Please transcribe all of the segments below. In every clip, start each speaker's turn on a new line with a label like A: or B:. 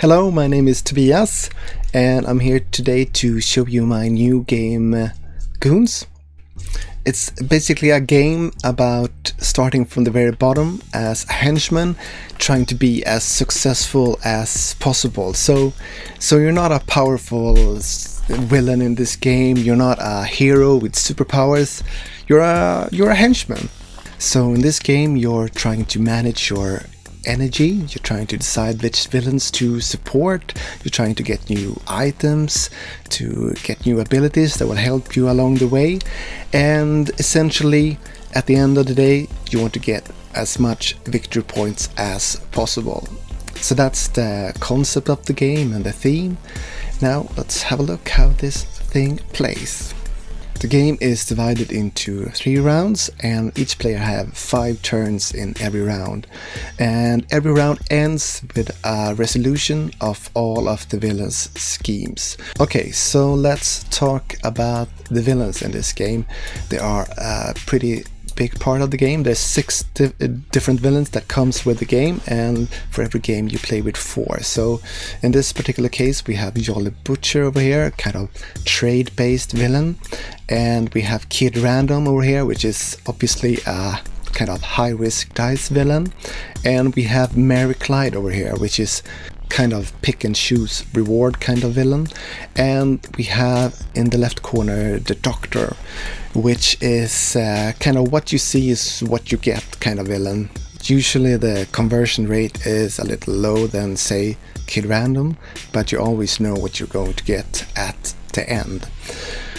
A: Hello, my name is Tobias and I'm here today to show you my new game Goons. It's basically a game about starting from the very bottom as a henchman, trying to be as successful as possible. So you're not a powerful villain in this game, you're not a hero with superpowers, you're a henchman. So in this game you're trying to manage your energy, you're trying to decide which villains to support, you're trying to get new items, to get new abilities that will help you along the way, and essentially at the end of the day you want to get as much victory points as possible. So that's the concept of the game and the theme. Now let's have a look how this thing plays. The game is divided into 3 rounds and each player have 5 turns in every round, and every round ends with a resolution of all of the villains' schemes. Okay, so let's talk about the villains in this game. They are a pretty big part of the game. There's 6 different villains that comes with the game, and for every game you play with 4. So in this particular case we have Jolly Butcher over here, kind of trade-based villain, and we have Kid Random over here, which is obviously a kind of high-risk dice villain, and we have Mary Clyde over here, which is kind of pick and choose reward kind of villain, and we have in the left corner the Doctor, which is kind of what you see is what you get kind of villain. Usually the conversion rate is a little low than say Kid Random, but you always know what you're going to get at the end.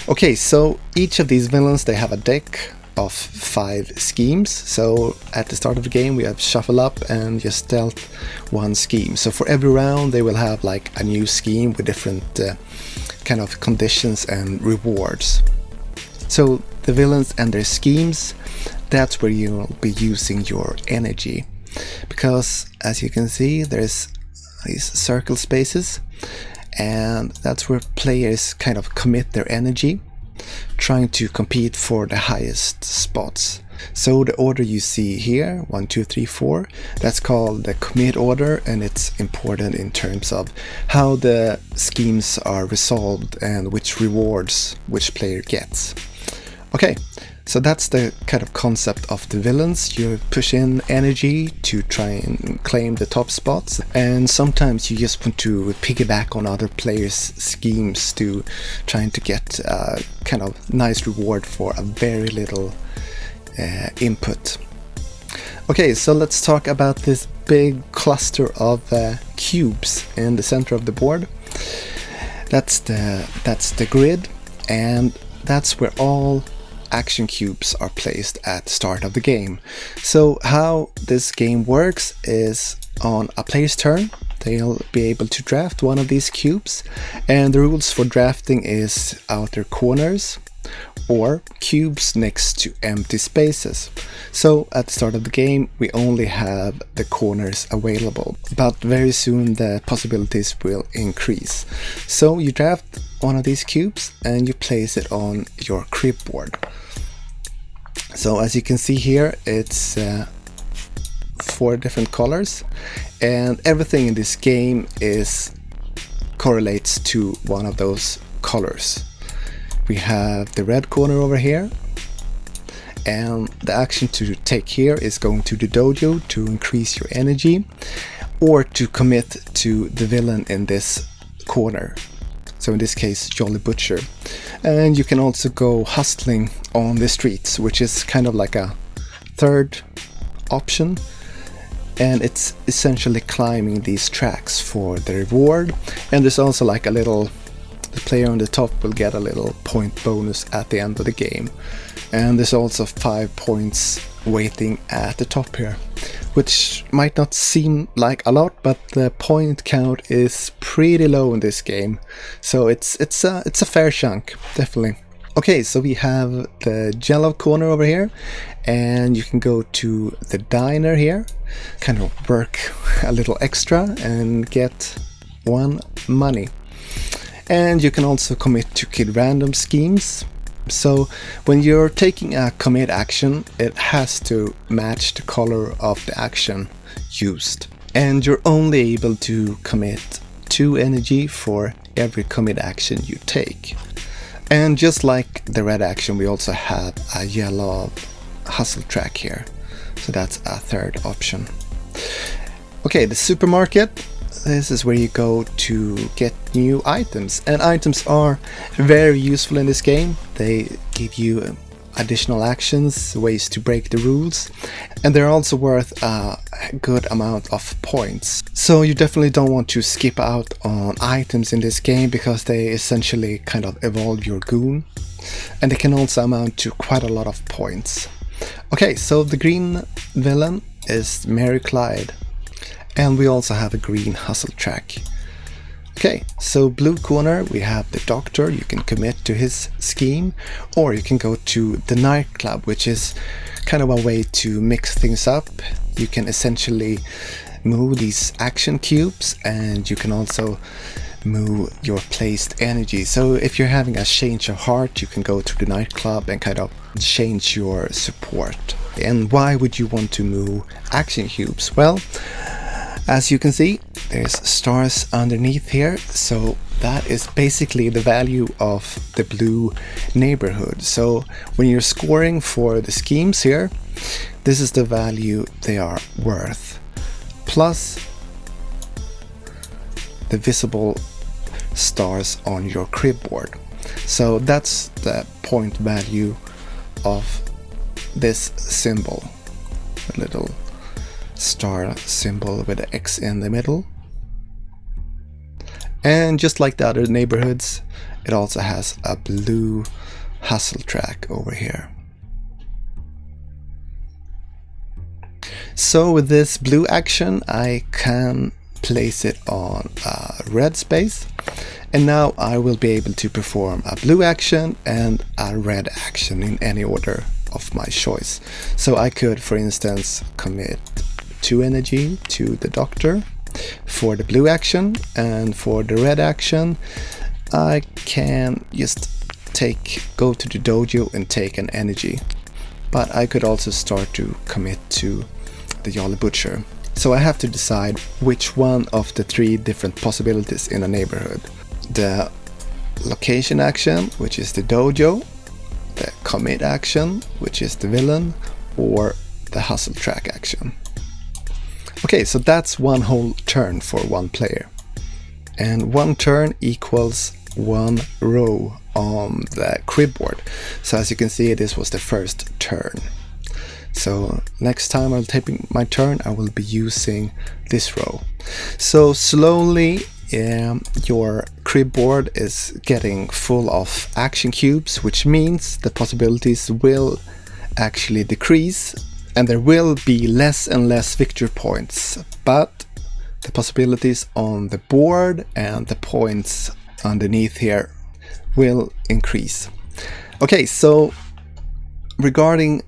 A: Okay, so each of these villains, they have a deck of 5 schemes. So at the start of the game we have shuffle up and just dealt 1 scheme. So for every round they will have like a new scheme with different kind of conditions and rewards. So the villains and their schemes, that's where you'll be using your energy, because as you can see there's these circle spaces, and that's where players kind of commit their energy, trying to compete for the highest spots. So the order you see here, 1, 2, 3, 4, that's called the commit order, and it's important in terms of how the schemes are resolved and which rewards which player gets. Okay, so that's the kind of concept of the villains. You push in energy to try and claim the top spots, and sometimes you just want to piggyback on other players' schemes to trying to get a kind of nice reward for a very little input. Okay, so let's talk about this big cluster of cubes in the center of the board. That's the grid, and that's where all action cubes are placed at the start of the game. So how this game works is on a player's turn they'll be able to draft one of these cubes, and the rules for drafting is outer corners or cubes next to empty spaces. So at the start of the game we only have the corners available, but very soon the possibilities will increase. So you draft one of these cubes and you place it on your crib board. So as you can see here, it's 4 different colors, and everything in this game correlates to one of those colors. We have the red corner over here, and the action to take here is going to the dojo to increase your energy or to commit to the villain in this corner. So in this case Jolly Butcher. And you can also go hustling on the streets, which is kind of like a third option, and it's essentially climbing these tracks for the reward. And there's also like a little, the player on the top will get a little point bonus at the end of the game, and there's also 5 points waiting at the top here, which might not seem like a lot, but the point count is pretty low in this game, so it's a fair chunk, definitely. Okay, so we have the yellow corner over here, and you can go to the diner here, kind of work a little extra and get 1 money. And you can also commit to Kid Random schemes. So when you're taking a commit action, it has to match the color of the action used. And you're only able to commit 2 energy for every commit action you take. And just like the red action, we also have a yellow hustle track here. So that's a third option. Okay, the supermarket. This is where you go to get new items. And items are very useful in this game. They give you additional actions, ways to break the rules, and they're also worth a good amount of points. So you definitely don't want to skip out on items in this game, because they essentially kind of evolve your goon, and they can also amount to quite a lot of points. Okay, so the green villain is Mary Clyde, and we also have a green hustle track. Okay, so blue corner we have the doctor. You can commit to his scheme, or you can go to the nightclub, which is kind of a way to mix things up. You can essentially move these action cubes, and you can also move your placed energy. So if you're having a change of heart, you can go to the nightclub and kind of change your support. And why would you want to move action cubes? Well, as you can see, there's stars underneath here, so that is basically the value of the blue neighborhood. So when you're scoring for the schemes here, this is the value they are worth, plus the visible stars on your crib board. So that's the point value of this symbol, a little star symbol with an X in the middle. And just like the other neighborhoods, it also has a blue hustle track over here. So with this blue action, I can place it on a red space, and now I will be able to perform a blue action and a red action in any order of my choice. So I could, for instance, commit 2 energy to the doctor for the blue action, and for the red action I can just go to the dojo and take an energy. But I could also start to commit to the Jolly Butcher. So I have to decide which one of the 3 different possibilities in a neighborhood. The location action, which is the dojo, the commit action, which is the villain, or the hustle track action. Okay, so that's one whole turn for one player. And one turn equals 1 row on the crib board. So as you can see, this was the first turn. So next time I'll take my turn, I will be using this row. So slowly your crib board is getting full of action cubes, which means the possibilities will actually decrease, and there will be less and less victory points, but the possibilities on the board and the points underneath here will increase. Okay, so regarding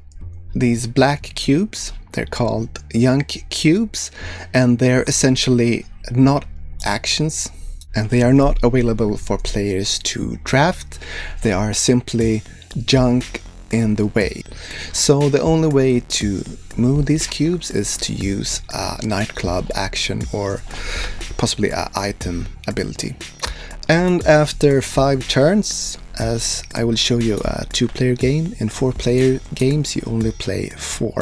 A: these black cubes, they're called junk cubes, and they're essentially not actions, and they are not available for players to draft. They are simply junk in the way. So the only way to move these cubes is to use a nightclub action or possibly an item ability. And after 5 turns, as I will show you a 2-player game, in 4-player games you only play 4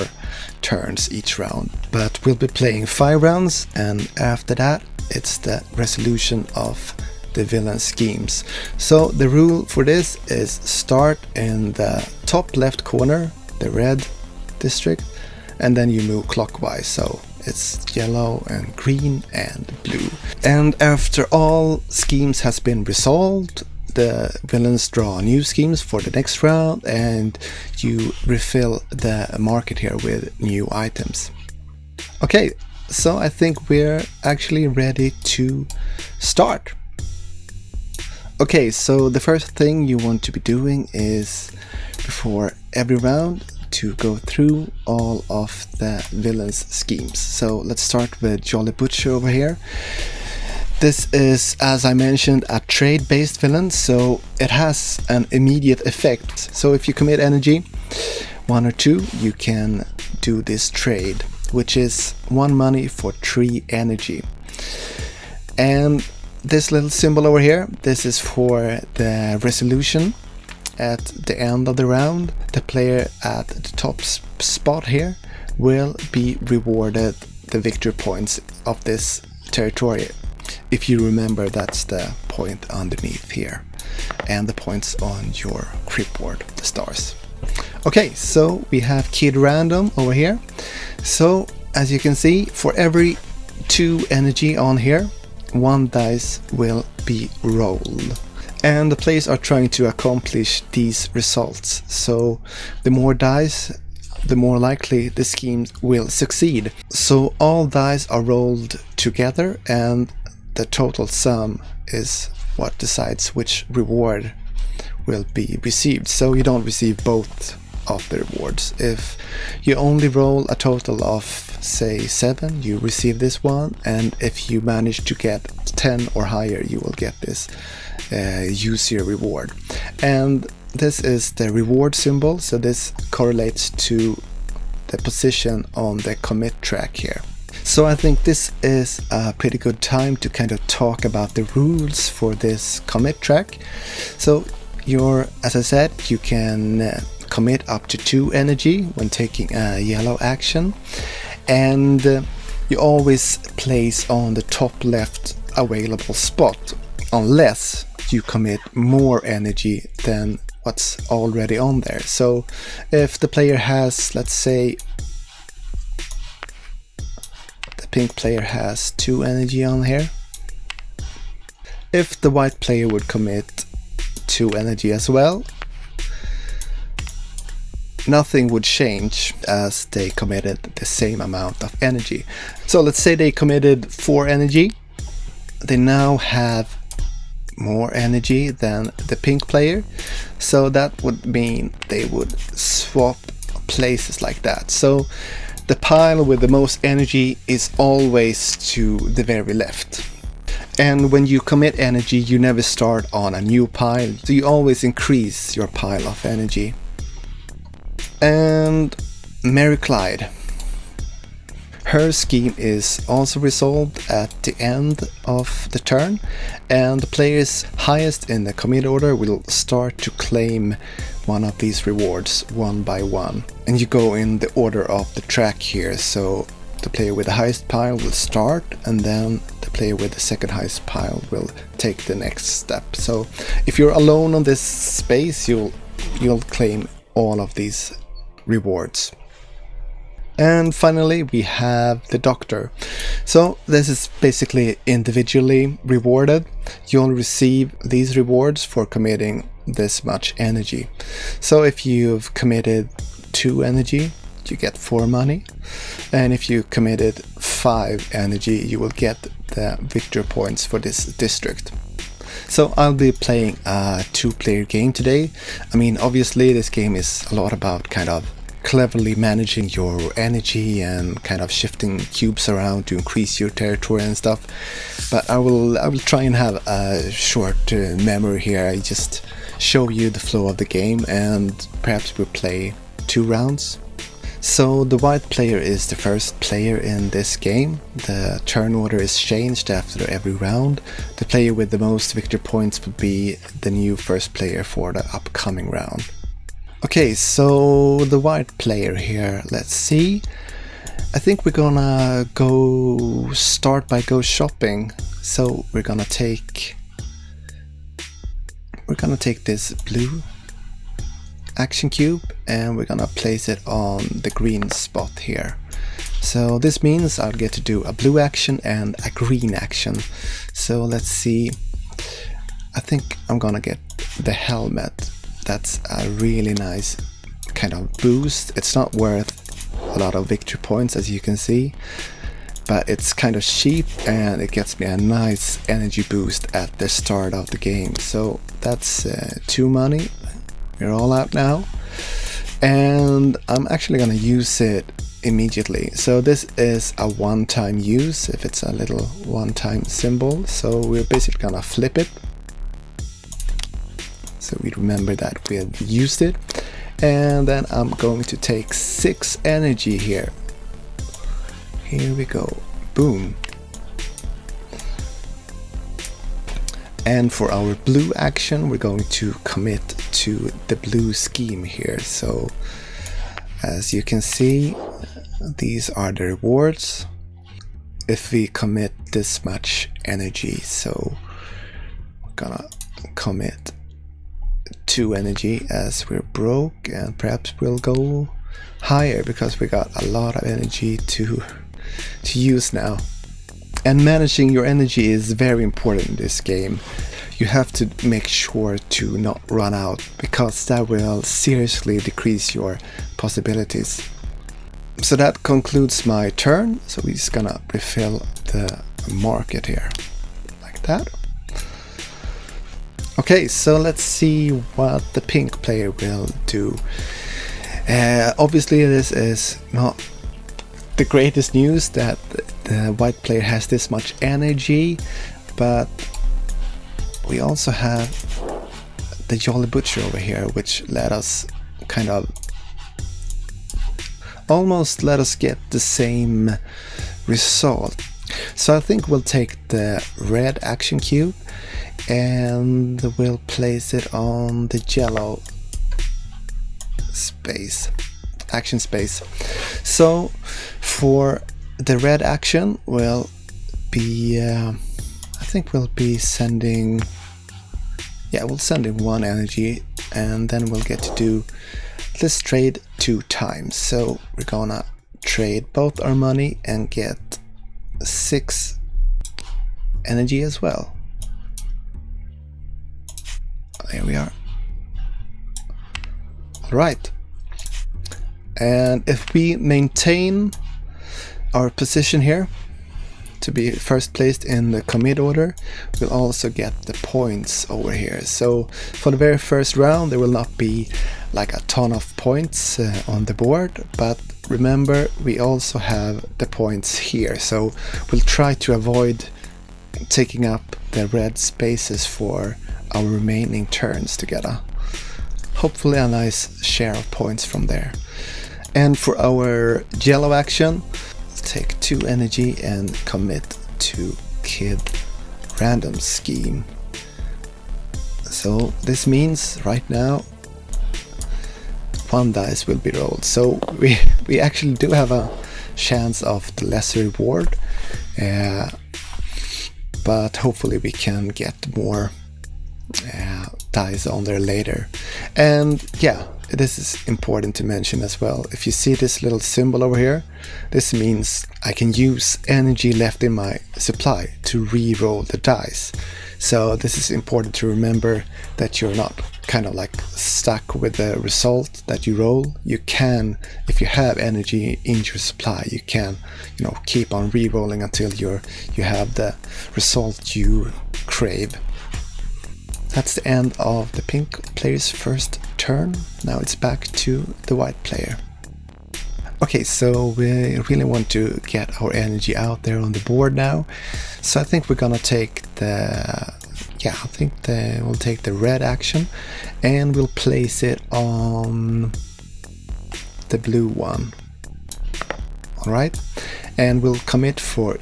A: turns each round, but we'll be playing 5 rounds, and after that it's the resolution of the villain schemes. So the rule for this is start in the top left corner, the red district, and then you move clockwise, so it's yellow and green and blue. And after all schemes has been resolved, the villains draw new schemes for the next round, and you refill the market here with new items. Okay, so I think we're actually ready to start. Okay, so the first thing you want to be doing is, before every round, to go through all of the villains' schemes. So let's start with Jolly Butcher over here. This is, as I mentioned, a trade-based villain, so it has an immediate effect. So if you commit energy, 1 or 2, you can do this trade, which is 1 money for 3 energy. And this little symbol over here, this is for the resolution. At the end of the round, the player at the top spot here will be rewarded the victory points of this territory. If you remember, that's the point underneath here, and the points on your cripboard, the stars. Okay, so we have Kid Random over here. So as you can see, for every 2 energy on here, 1 dice will be rolled. And the players are trying to accomplish these results. So the more dice, the more likely the scheme will succeed. So all dice are rolled together, and the total sum is what decides which reward will be received. So you don't receive both of the rewards. If you only roll a total of, say, 7, you receive this one, and if you manage to get 10 or higher, you will get this use your reward. And this is the reward symbol, so this correlates to the position on the commit track here. So I think this is a pretty good time to kind of talk about the rules for this commit track. So as I said, you can commit up to 2 energy when taking a yellow action, and you always place on the top left available spot unless you commit more energy than what's already on there. So if the player has, let's say, the pink player has 2 energy on here, if the white player would commit 2 energy as well, nothing would change as they committed the same amount of energy. So let's say they committed 4 energy, they now have more energy than the pink player, so that would mean they would swap places like that. So the pile with the most energy is always to the very left. And when you commit energy, you never start on a new pile, so you always increase your pile of energy. And Mary Clyde, her scheme is also resolved at the end of the turn, and the players highest in the commit order will start to claim one of these rewards one by one. And you go in the order of the track here, so the player with the highest pile will start, and then the player with the second highest pile will take the next step. So if you're alone on this space, you'll claim all of these rewards. And finally we have the doctor. So this is basically individually rewarded. You'll receive these rewards for committing this much energy. So if you've committed 2 energy, you get 4 money, and if you committed 5 energy, you will get the victory points for this district. So I'll be playing a 2-player game today. I mean, obviously this game is a lot about kind of cleverly managing your energy and kind of shifting cubes around to increase your territory and stuff. But I will try and have a short memory here. I just show you the flow of the game, and perhaps we'll play 2 rounds. So the white player is the first player in this game. The turn order is changed after every round. The player with the most victory points would be the new first player for the upcoming round. Okay, so the white player here, let's see. I think we're gonna start by go shopping. So we're gonna take this blue action cube, and we're gonna place it on the green spot here. So this means I'll get to do a blue action and a green action. So let's see. I think I'm gonna get the helmet. That's a really nice kind of boost. It's not worth a lot of victory points, as you can see, but it's kind of cheap and it gets me a nice energy boost at the start of the game. So that's 2 money. We're all out now, and I'm actually gonna use it immediately. So this is a one-time use, if it's a little one-time symbol. So we're basically gonna flip it, so we remember that we have used it. And then I'm going to take 6 energy here. Here we go. Boom. And for our blue action, we're going to commit to the blue scheme here. So as you can see, these are the rewards if we commit this much energy. So we're gonna commit 2 energy as we're broke, and perhaps we'll go higher because we got a lot of energy to use now. And managing your energy is very important in this game. You have to make sure to not run out, because that will seriously decrease your possibilities. So that concludes my turn. So we're just gonna refill the market here, like that. Okay, so let's see what the pink player will do. Obviously this is not the greatest news that the white player has this much energy, but we also have the Jolly Butcher over here, which let us kind of almost let us get the same result. So I think we'll take the red action cube and we'll place it on the yellow space, action space. So for the red action, we'll be I think we'll be sending, yeah, we'll send in 1 energy, and then we'll get to do this trade 2 times. So we're gonna trade both our money and get 6 energy as well. Here we are. All right. And if we maintain our position here to be first placed in the commit order, we'll also get the points over here. So for the very first round there will not be like a ton of points on the board, but remember we also have the points here, so we'll try to avoid taking up the red spaces for our remaining turns together. Hopefully a nice share of points from there. And for our yellow action, take 2 energy and commit to Kid Random Scheme. So this means right now 1 dice will be rolled. So we actually do have a chance of the lesser reward, but hopefully we can get more dice on there later. And yeah, this is important to mention as well. If you see this little symbol over here, this means I can use energy left in my supply to re-roll the dice. So this is important to remember, that you're not kind of like stuck with the result that you roll. You can, if you have energy in your supply, you can, you know, keep on re-rolling until you have the result you crave. That's the end of the pink player's first turn. Now it's back to the white player. Okay, so we really want to get our energy out there on the board now. So I think we're gonna take the, yeah, I think we'll take the red action and we'll place it on the blue one. All right, and we'll commit for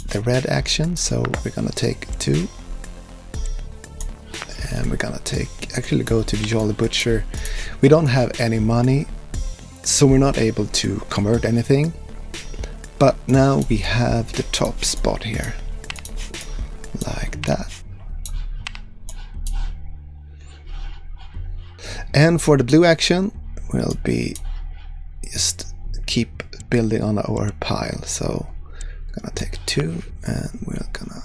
A: the red action. So we're gonna take 2. And we're gonna actually go to the Jolly Butcher. We don't have any money, so we're not able to convert anything. But now we have the top spot here, like that. And for the blue action, we'll be just keep building on our pile. So we're gonna take 2 and we're gonna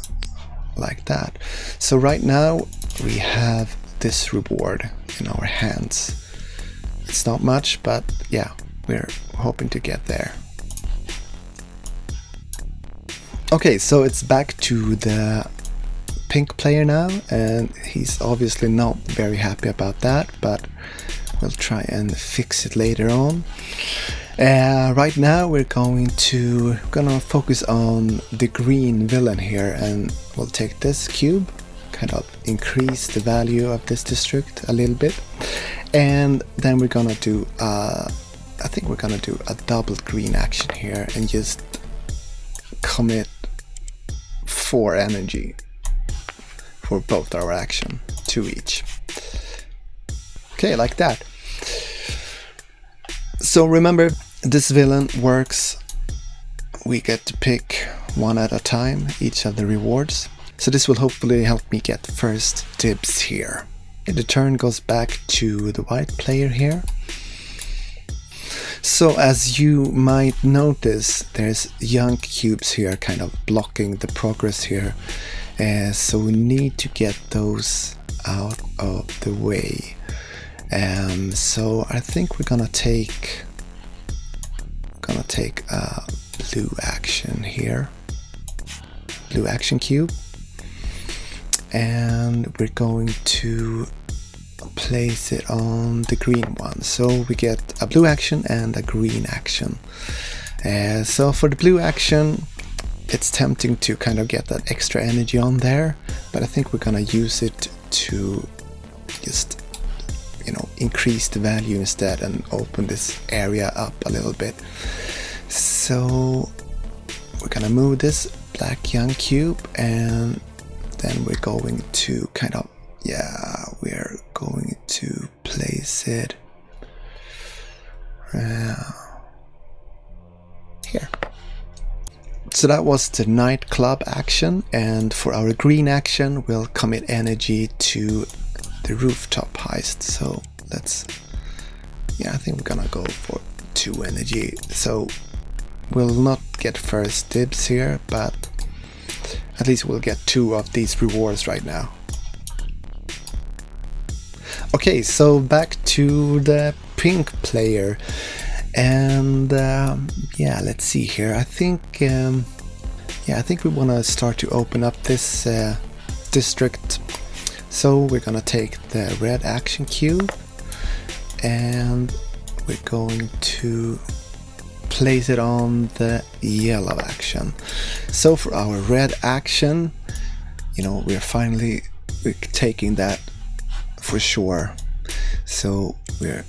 A: like that. So right now we have this reward in our hands. It's not much, but yeah, we're hoping to get there. Okay, so it's back to the pink player now, and he's obviously not very happy about that, but we'll try and fix it later on. Right now we're gonna focus on the green villain here, and we'll take this cube, kind of increase the value of this district a little bit, and then we're gonna do I think we're gonna do a double green action here and just commit 4 energy for both our action, 2 each. Okay, like that. So remember, this villain works, we get to pick one at a time, each of the rewards. So this will hopefully help me get first dibs here. The turn goes back to the white player here. So as you might notice, there's young cubes here kind of blocking the progress here. So we need to get those out of the way. So I think we're gonna take a blue action here, blue action cube, and we're going to place it on the green one. So we get a blue action and a green action. So for the blue action, it's tempting to kind of get that extra energy on there, but I think we're gonna use it to just, you know, increase the value instead and open this area up a little bit. So we're gonna move this black young cube, and then we're going to kind of, yeah, we're going to place it here. So that was the nightclub action, and for our green action we'll commit energy to the rooftop heist. So let's, yeah, I think we're gonna go for 2 energy. So we'll not get first dibs here, but at least we'll get 2 of these rewards right now. Okay, so back to the pink player, and yeah, let's see here. I think yeah, I think we want to start to open up this district. So we're gonna take the red action cube, and we're going to place it on the yellow action. So for our red action, you know, we're taking that for sure. So we're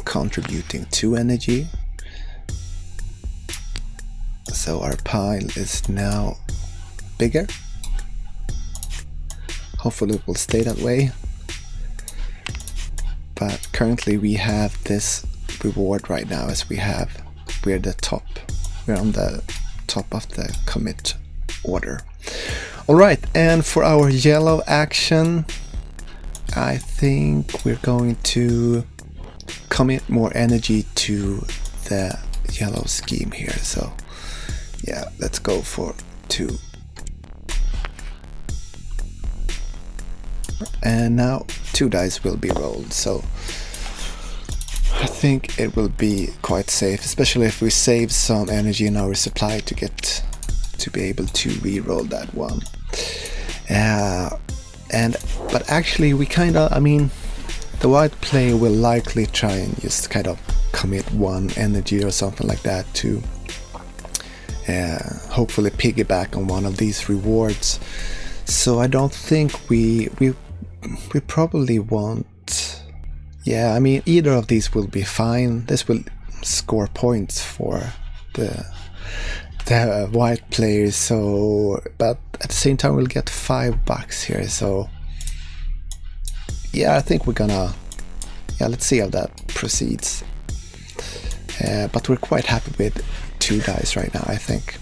A: contributing 2 energy. So our pile is now bigger. Hopefully it will stay that way. But currently we have this reward right now, as we're on the top of the commit order. Alright, and for our yellow action, I think we're going to commit more energy to the yellow scheme here. So yeah, let's go for 2. And now 2 dice will be rolled, so I think it will be quite safe, especially if we save some energy in our supply to be able to re-roll that one. But actually we kind of, I mean, the white player will likely try and just kind of commit 1 energy or something like that to hopefully piggyback on one of these rewards. So I don't think we probably won't. Yeah, I mean, either of these will be fine. This will score points for the white players. So, but at the same time, we'll get $5 here. So, yeah, I think we're gonna. Yeah, let's see how that proceeds. But we're quite happy with 2 dice right now, I think.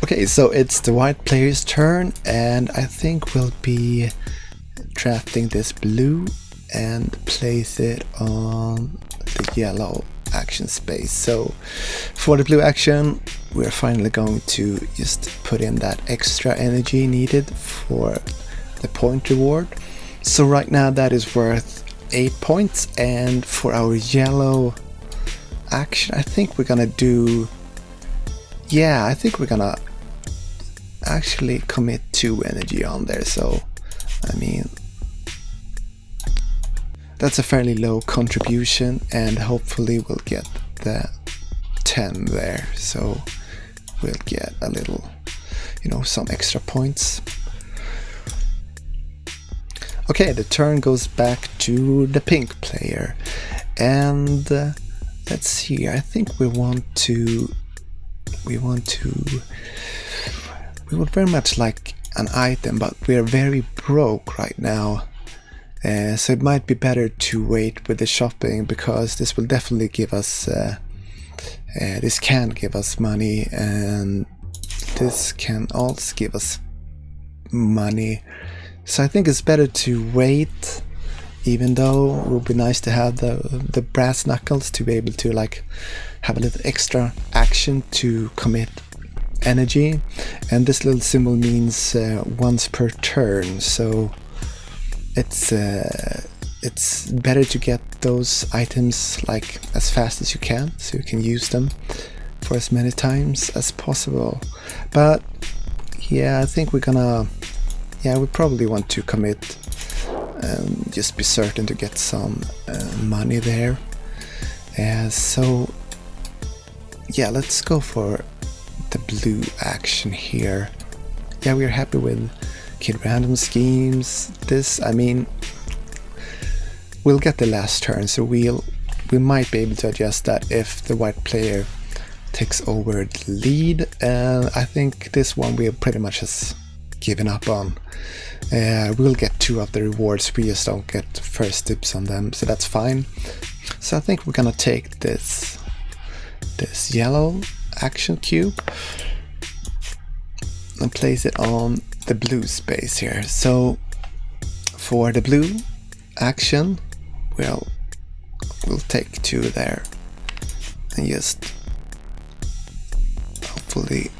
A: Okay, so it's the white player's turn, and I think we'll be drafting this blue and place it on the yellow action space. So for the blue action, we're finally going to just put in that extra energy needed for the point reward. So right now that is worth 8 points, and for our yellow action, I think we're gonna do, yeah, I think we're gonna actually commit 2 energy on there. So I mean, that's a fairly low contribution, and hopefully we'll get the 10 there, so we'll get a little, you know, some extra points. Okay, the turn goes back to the pink player, and let's see, I think we would very much like an item, but we're very broke right now. So it might be better to wait with the shopping, because this will definitely give us this can give us money, and this can also give us money. So I think it's better to wait, even though it would be nice to have the brass knuckles to be able to like have a little extra action to commit energy. And this little symbol means once per turn, so it's better to get those items like as fast as you can, so you can use them for as many times as possible. But yeah, I think we probably want to commit and just be certain to get some money there. So yeah, let's go for the blue action here. Yeah, we're happy with Kid Random schemes. This, I mean, we'll get the last turn, so we might be able to adjust that if the white player takes over the lead. And I think this one we have pretty much has given up on. We'll get 2 of the rewards, we just don't get first dibs on them, so that's fine. So I think we're gonna take this yellow action cube and place it on the blue space here. So for the blue action, we'll take 2 there, and just hopefully.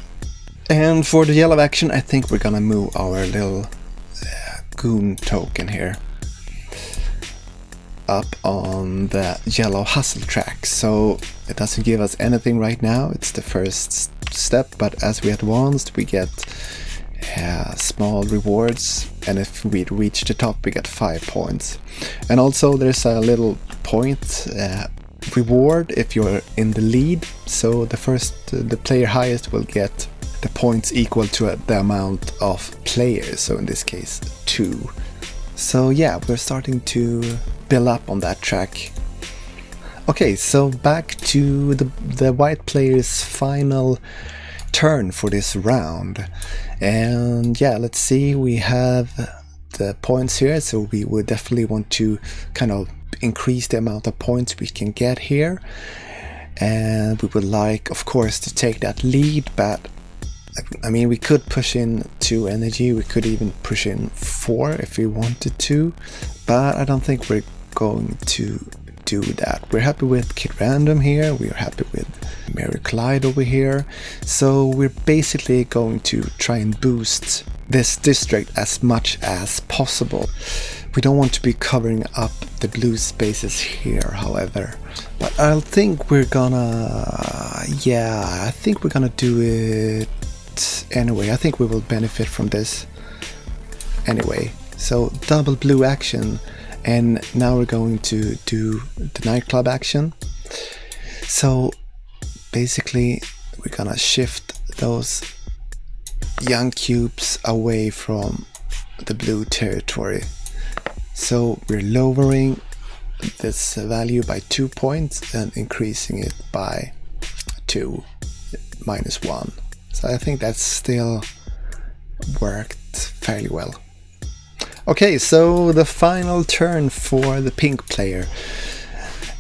A: And for the yellow action, I think we're gonna move our little goon token here up on the yellow hustle track. So it doesn't give us anything right now, it's the first step, but as we advanced we get small rewards, and if we reach the top we get 5 points. And also there's a little point reward if you're in the lead, so the player highest will get the points equal to the amount of players, so in this case 2. So yeah, we're starting to build up on that track. Okay, so back to the white player's final turn for this round. And yeah, let's see, we have the points here, so we would definitely want to kind of increase the amount of points we can get here. And we would like, of course, to take that lead, but I mean, we could push in 2 energy, we could even push in 4 if we wanted to, but I don't think we're going to do that. We're happy with Kid Random here, we're happy with Mary Clyde over here, so we're basically going to try and boost this district as much as possible. We don't want to be covering up the blue spaces here, however, but I think we're gonna, yeah, I think we're gonna do it anyway. I think we will benefit from this anyway. So double blue action, and now we're going to do the nightclub action. So basically we're gonna shift those young cubes away from the blue territory. So we're lowering this value by 2 points and increasing it by 2, -1. So I think that still worked fairly well. Okay, so the final turn for the pink player.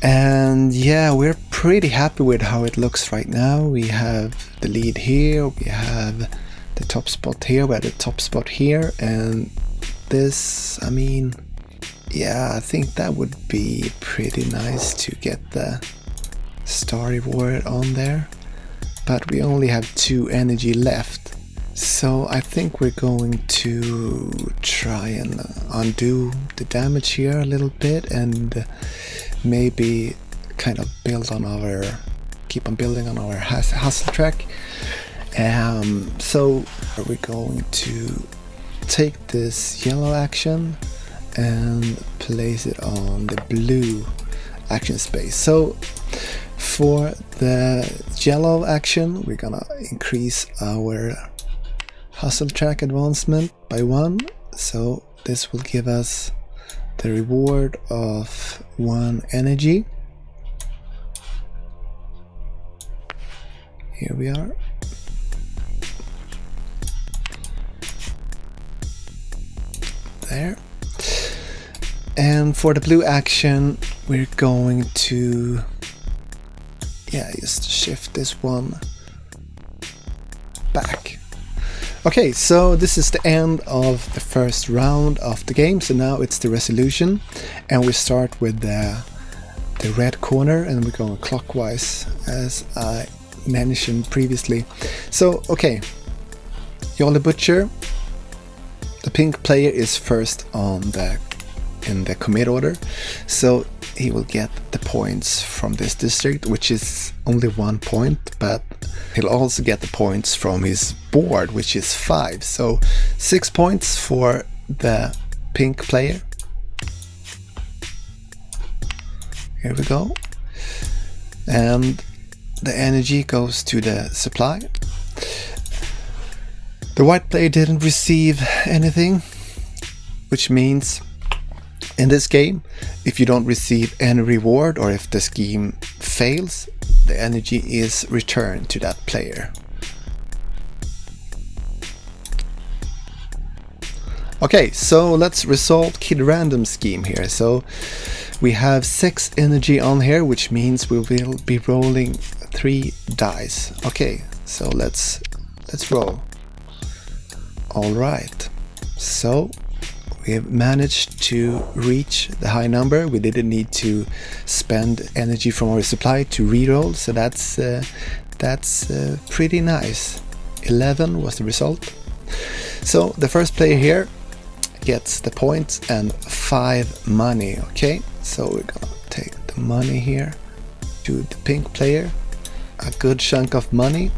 A: And yeah, we're pretty happy with how it looks right now. We have the lead here, we have the top spot here, we have the top spot here, and this, I mean, yeah, I think that would be pretty nice to get the star reward on there. But we only have 2 energy left, so I think we're going to try and undo the damage here a little bit, and maybe kind of keep on building on our hustle track. So we're going to take this yellow action and place it on the blue action space. So for the yellow action, we're gonna increase our hustle track advancement by 1. So this will give us the reward of 1 energy. Here we are. there. And for the blue action, we're going to, yeah, just shift this one back. Okay, so this is the end of the first round of the game. So now it's the resolution, and we start with the red corner, and we're going clockwise as I mentioned previously. So okay, Jolly Butcher, the pink player, is first on in the commit order, so he will get the points from this district, which is only 1 point, but he'll also get the points from his board, which is 5, so 6 points for the pink player. Here we go, and the energy goes to the supply. The white player didn't receive anything, which means in this game, if you don't receive any reward or if the scheme fails, the energy is returned to that player. Okay, so let's resolve Kid Random scheme here. So we have 6 energy on here, which means we will be rolling 3 dice. Okay, so let's roll. All right, so we have managed to reach the high number. We didn't need to spend energy from our supply to reroll, so that's pretty nice. 11 was the result. So the first player here gets the points and 5 money. Okay, so we're gonna take the money here to the pink player, a good chunk of money.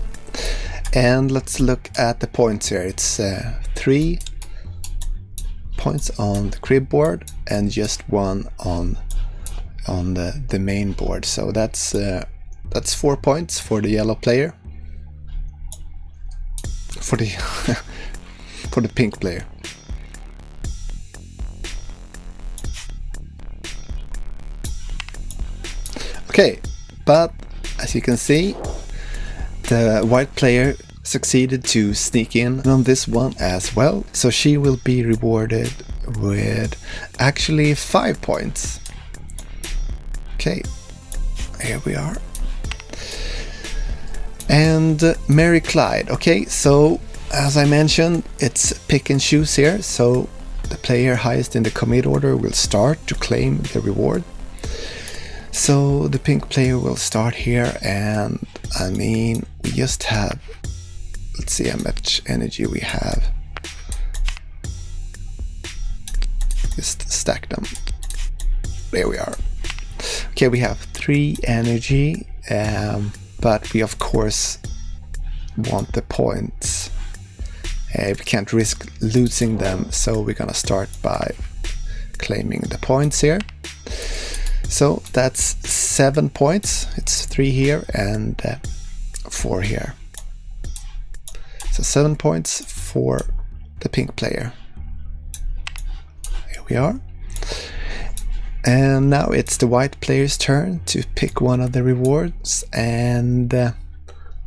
A: And let's look at the points here. It's 3 points on the crib board and just 1 on the main board. So that's 4 points for the yellow player. For the for the pink player. Okay, but as you can see, the white player succeeded to sneak in on this one as well, so she will be rewarded with actually 5 points. Okay, here we are. And Mary Clyde. Okay, so as I mentioned, it's pick and choose here, so the player highest in the commit order will start to claim the reward. So the pink player will start here, and I mean, we just have, let's see how much energy we have. Just stack them. There we are. Okay, we have 3 energy, but we of course want the points. We can't risk losing them, so we're gonna start by claiming the points here. So that's 7 points. It's 3 here and 4 here. So 7 points for the pink player. Here we are. And now it's the white player's turn to pick one of the rewards. And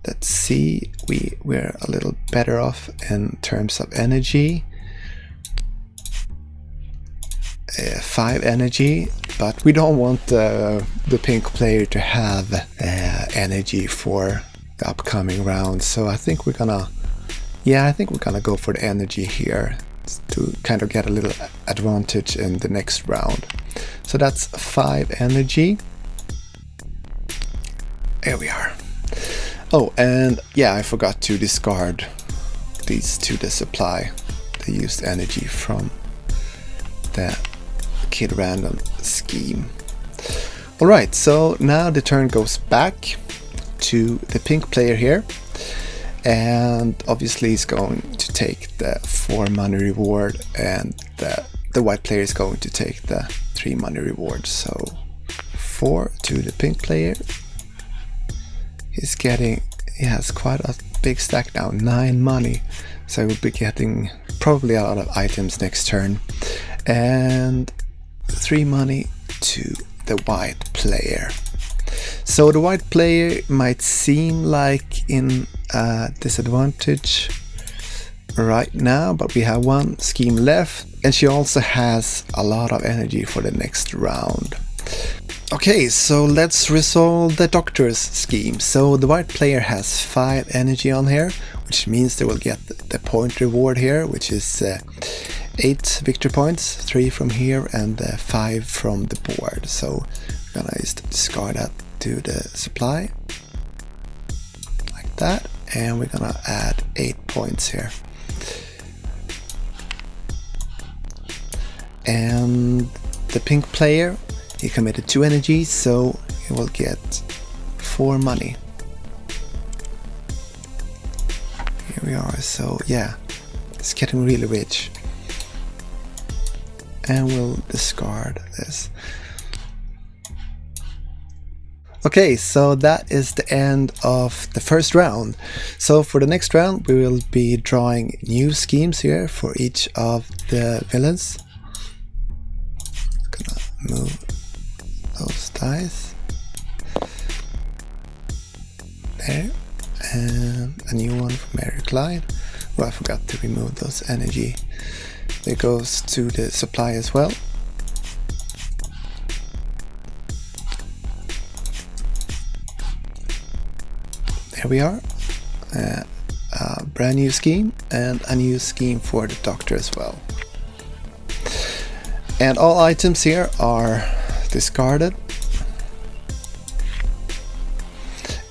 A: let's see, we're a little better off in terms of energy. 5 energy, but we don't want the pink player to have energy for the upcoming round. So I think we're gonna, yeah, I think we're gonna go for the energy here to kind of get a little advantage in the next round. So that's 5 energy. There we are. Oh, and yeah, I forgot to discard these to the supply. They used energy from the Kid Random scheme. Alright, so now the turn goes back to the pink player here, and obviously he's going to take the 4 money reward, and the white player is going to take the 3 money reward. So 4 to the pink player. He has quite a big stack now, 9 money, so we'll be getting probably a lot of items next turn. And 3 money to the white player. So the white player might seem like in a disadvantage, right now, but we have one scheme left, and she also has a lot of energy for the next round. Okay, so let's resolve the doctor's scheme. So the white player has 5 energy on here, which means they will get the point reward here, which is 8 victory points, 3 from here and 5 from the board. So we're gonna just discard that to the supply, like that, and we're gonna add 8 points here. And the pink player, he committed 2 energy, so he will get 4 money. Here we are, so yeah, it's getting really rich. And we'll discard this. Okay, so that is the end of the first round. So for the next round we will be drawing new schemes here for each of the villains. Gonna move those dice. There. And a new one from Mary Clyde. Oh, I forgot to remove those energy. It goes to the supply as well. There we are. A brand new scheme and a new scheme for the doctor as well. And all items here are discarded.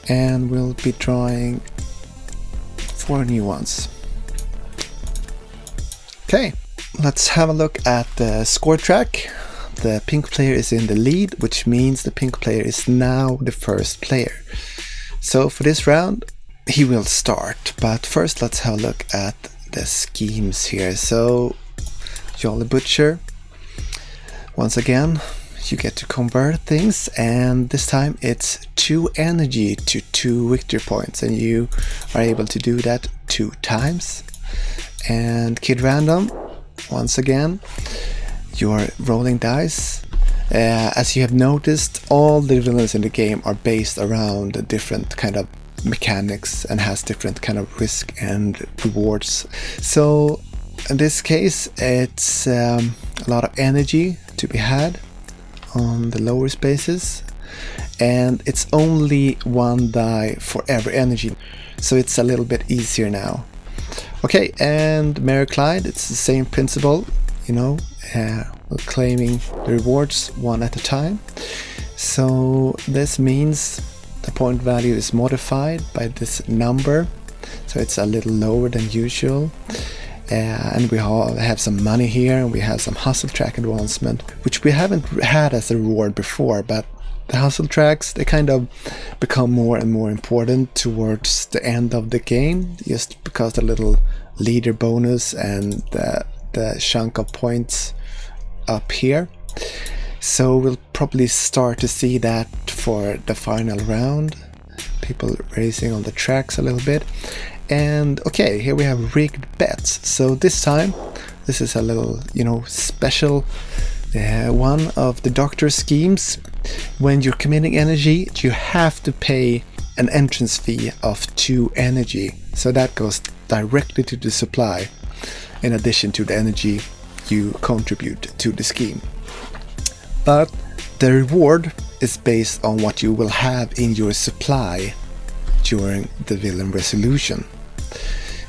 A: And we'll be drawing 4 new ones. Okay, let's have a look at the score track. The pink player is in the lead, which means the pink player is now the first player. So for this round, he will start. But first, let's have a look at the schemes here. So, Jolly Butcher, once again, you get to convert things, and this time it's 2 energy to 2 victory points, and you are able to do that 2 times. And Kid Random, once again, you're rolling dice. As you have noticed, all the villains in the game are based around different kind of mechanics and has different kind of risk and rewards. So in this case, it's a lot of energy to be had on the lower spaces, and it's only 1 die for every energy, so it's a little bit easier now. Okay, and Mary Clyde, it's the same principle, you know, we're claiming the rewards 1 at a time. So this means the point value is modified by this number, so it's a little lower than usual. And we have some money here, and we have some hustle track advancement, which we haven't had as a reward before, but the hustle tracks, they kind of become more and more important towards the end of the game, just because the little leader bonus and the chunk of points up here. So we'll probably start to see that for the final round, people racing on the tracks a little bit. And okay, here we have rigged bets. So this time, this is a little, you know, special one of the doctor schemes. When you're committing energy, you have to pay an entrance fee of 2 energy. So that goes directly to the supply, in addition to the energy you contribute to the scheme. But the reward is based on what you will have in your supply during the villain resolution.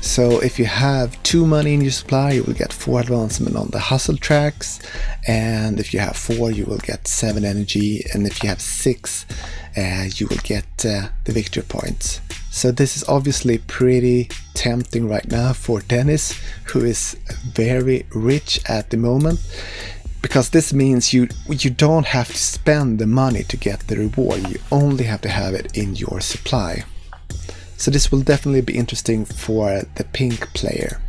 A: So if you have 2 money in your supply, you will get 4 advancement on the hustle tracks, and if you have 4, you will get 7 energy, and if you have 6, you will get the victory points. So this is obviously pretty tempting right now for Dennis, who is very rich at the moment, because this means you don't have to spend the money to get the reward, you only have to have it in your supply. So this will definitely be interesting for the pink player.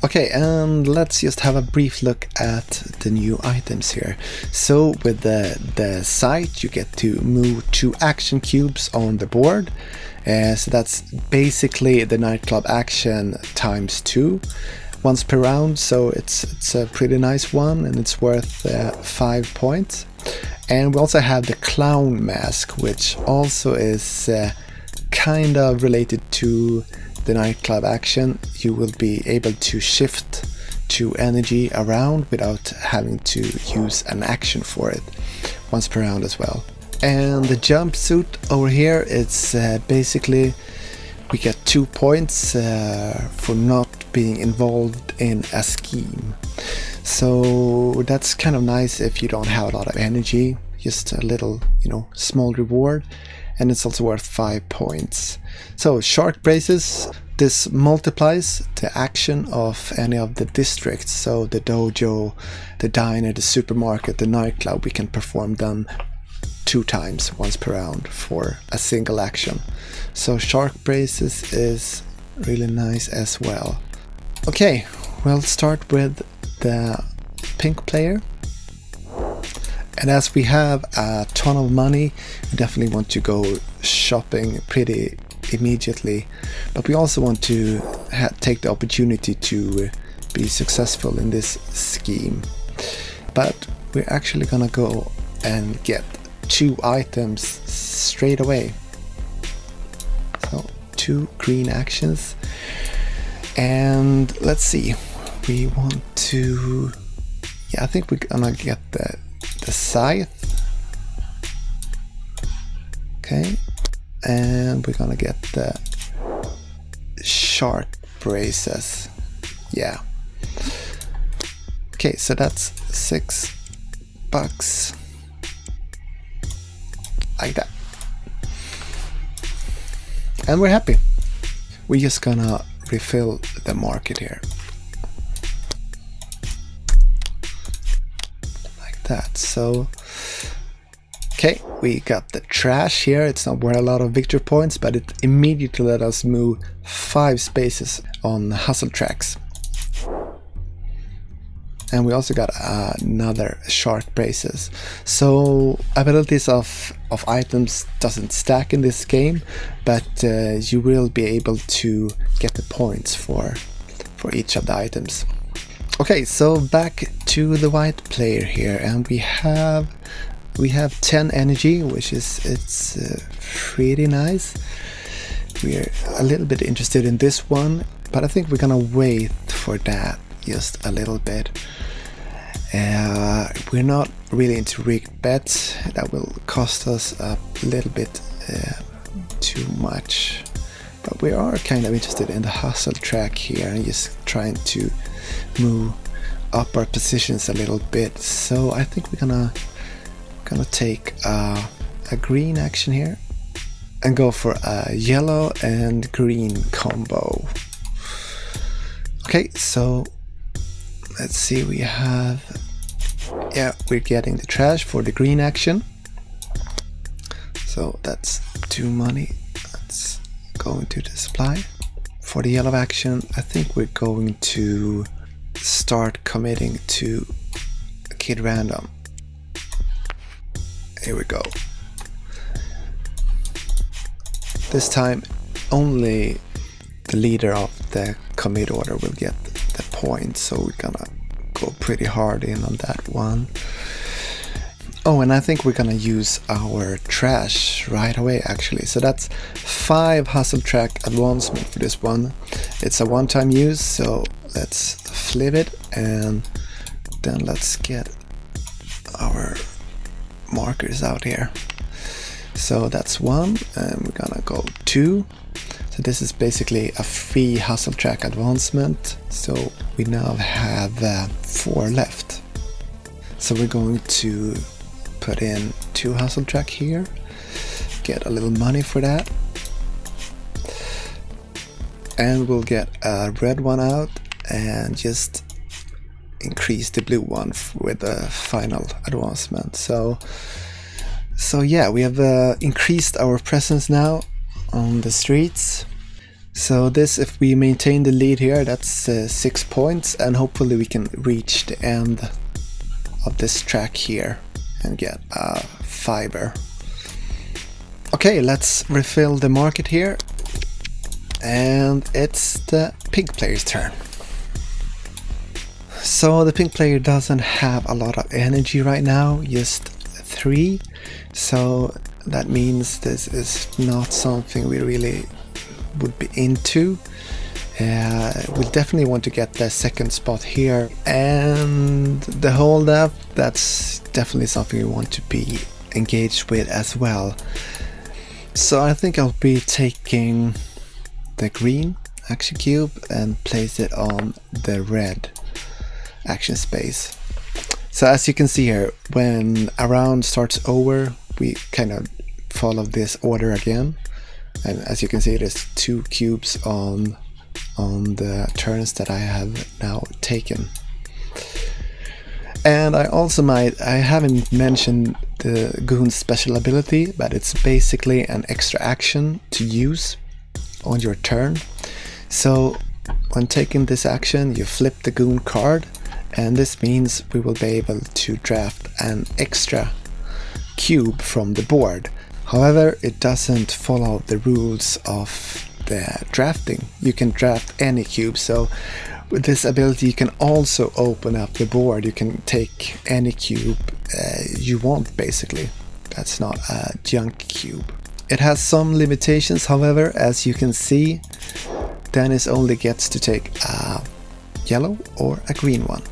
A: Okay, and let's just have a brief look at the new items here. So with the sight, you get to move 2 action cubes on the board. So that's basically the nightclub action times 2 once per round. So it's a pretty nice one, and it's worth 5 points. And we also have the clown mask, which also is kind of related to the nightclub action, you will be able to shift 2 energy around without having to use an action for it once per round as well. And the jumpsuit over here, it's basically we get 2 points for not being involved in a scheme. So that's kind of nice if you don't have a lot of energy, just a little, you know, small reward. And it's also worth 5 points. So shark braces, this multiplies the action of any of the districts. So the dojo, the diner, the supermarket, the nightclub, we can perform them 2 times once per round for a single action. So shark braces is really nice as well. Okay, we'll start with the pink player. And as we have a ton of money, we definitely want to go shopping pretty immediately. But we also want to take the opportunity to be successful in this scheme. But we're actually gonna go and get 2 items straight away. So 2 green actions. And let's see, we want to, yeah, I think we're gonna get the scythe. Okay, and we're gonna get the shark braces. Yeah. Okay, so that's $6. Like that. And we're happy. We're just gonna refill the market here. Like that. So, okay, we got the trash here. It's not worth a lot of victory points, but it immediately let us move 5 spaces on hustle tracks. And we also got another shark braces. So abilities of items doesn't stack in this game, but you will be able to get the points for each of the items. Okay, so back to the white player here, and we have 10 energy, which is pretty nice. We're a little bit interested in this one, but I think we're gonna wait for that just a little bit. We're not really into rigged bets. That will cost us a little bit too much, but we are kind of interested in the hustle track here and just trying to move up our positions a little bit. So I think we're gonna take a green action here and go for a yellow and green combo. Okay, so let's see, we have, yeah, we're getting the trash for the green action. So that's 2 money. Let's go into the supply. For the yellow action, I think we're going to start committing to Kid Random. Here we go. This time only the leader of the commit order will get the points, so we're gonna go pretty hard in on that one. Oh, and I think we're gonna use our trash right away actually. So that's 5 hustle track advancement for this one. It's a one-time use, so let's flip it and then let's get our markers out here. So that's 1, and we're gonna go 2. So this is basically a free hustle track advancement. So we now have 4 left. So we're going to put in 2 hustle track here, get a little money for that, and we'll get a red one out and just increase the blue one with the final advancement. So yeah, we have increased our presence now on the streets. So this, if we maintain the lead here, that's 6 points, and hopefully we can reach the end of this track here and get a fiber. Okay, let's refill the market here, and it's the pink player's turn. So the pink player doesn't have a lot of energy right now, just 3. So that means this is not something we really would be into. We'll definitely want to get the second spot here, and the hold up, that's definitely something we want to be engaged with as well. So I think I'll be taking the green action cube and place it on the red action space. So as you can see here, when a round starts over, we kind of follow this order again, and as you can see, there's 2 cubes on the turns that I have now taken. And I haven't mentioned the Goon's special ability, but it's basically an extra action to use on your turn. So when taking this action, you flip the Goon card, and this means we will be able to draft an extra cube from the board. However, it doesn't follow the rules of the drafting. You can draft any cube, so with this ability you can also open up the board. You can take any cube you want, basically. That's not a junk cube. It has some limitations, however, as you can see, Dennis only gets to take a yellow or a green one.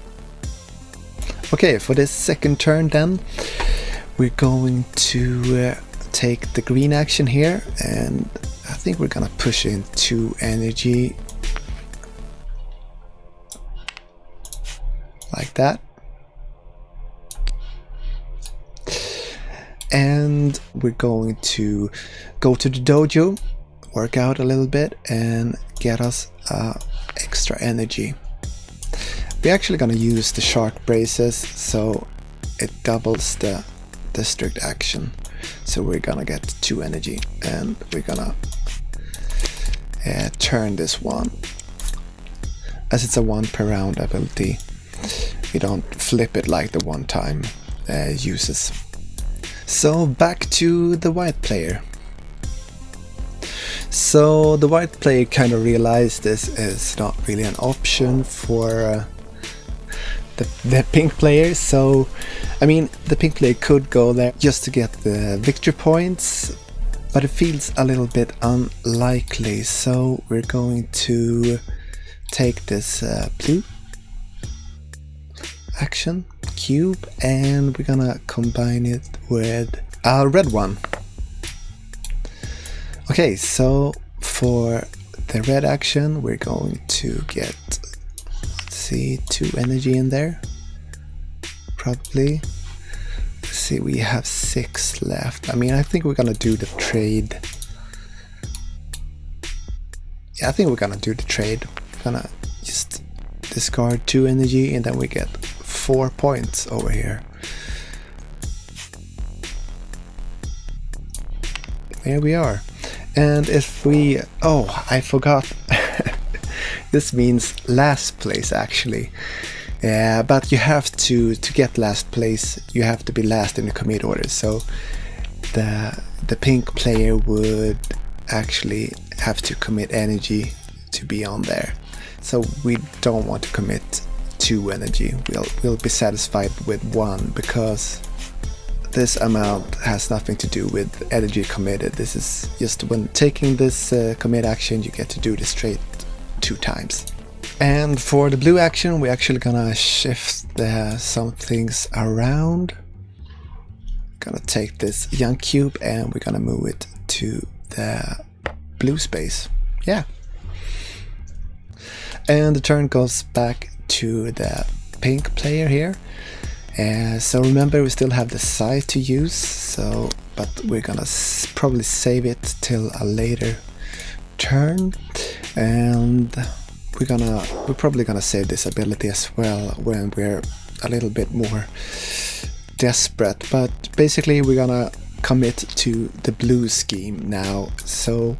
A: Okay, for this second turn then, we're going to take the green action here, and I think we're gonna push in 2 energy like that, and we're going to go to the dojo, work out a little bit, and get us extra energy. We're actually gonna use the shark braces, so it doubles the district action. So we're gonna get 2 energy, and we're gonna turn this one. As it's a 1 per round ability, we don't flip it like the one-time uses. So back to the white player. So the white player kind of realized this is not really an option for the pink player. So I mean, the pink player could go there just to get the victory points, but it feels a little bit unlikely. So we're going to take this blue action cube, and we're gonna combine it with a red one. Okay, so for the red action, we're going to get, let's see, 2 energy in there, probably. Let's see, we have 6 left. I mean, I think we're gonna do the trade. Yeah, I think we're gonna do the trade. We're gonna just discard 2 energy, and then we get 4 points over here. There we are. And if we, oh, I forgot. This means last place, actually. Yeah, but you have to get last place, you have to be last in the commit order. So the pink player would actually have to commit energy to be on there. So we don't want to commit 2 energy. We'll be satisfied with 1, because this amount has nothing to do with energy committed. This is just when taking this commit action, you get to do this trade 2 times. And for the blue action, we're actually gonna shift some things around. Gonna take this young cube and we're gonna move it to the blue space. Yeah. And the turn goes back to the pink player here. So remember, we still have the scythe to use, so but we're gonna probably save it till a later turn, and we're probably gonna save this ability as well when we're a little bit more desperate. But basically we're gonna commit to the blue scheme now. So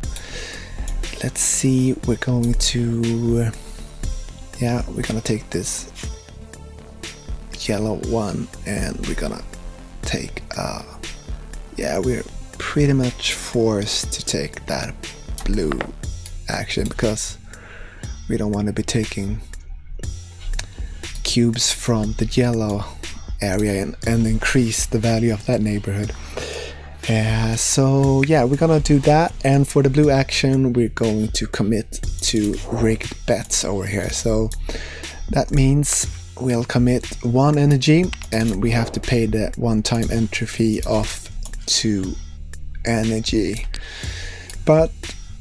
A: let's see, we're going to, yeah, we're gonna take this yellow one and we're gonna take yeah, we're pretty much forced to take that blue action because we don't want to be taking cubes from the yellow area and increase the value of that neighborhood. So yeah, we're gonna do that, and for the blue action we're going to commit to rigged bets over here. So that means we'll commit 1 energy, and we have to pay the one-time entry fee of 2 energy. But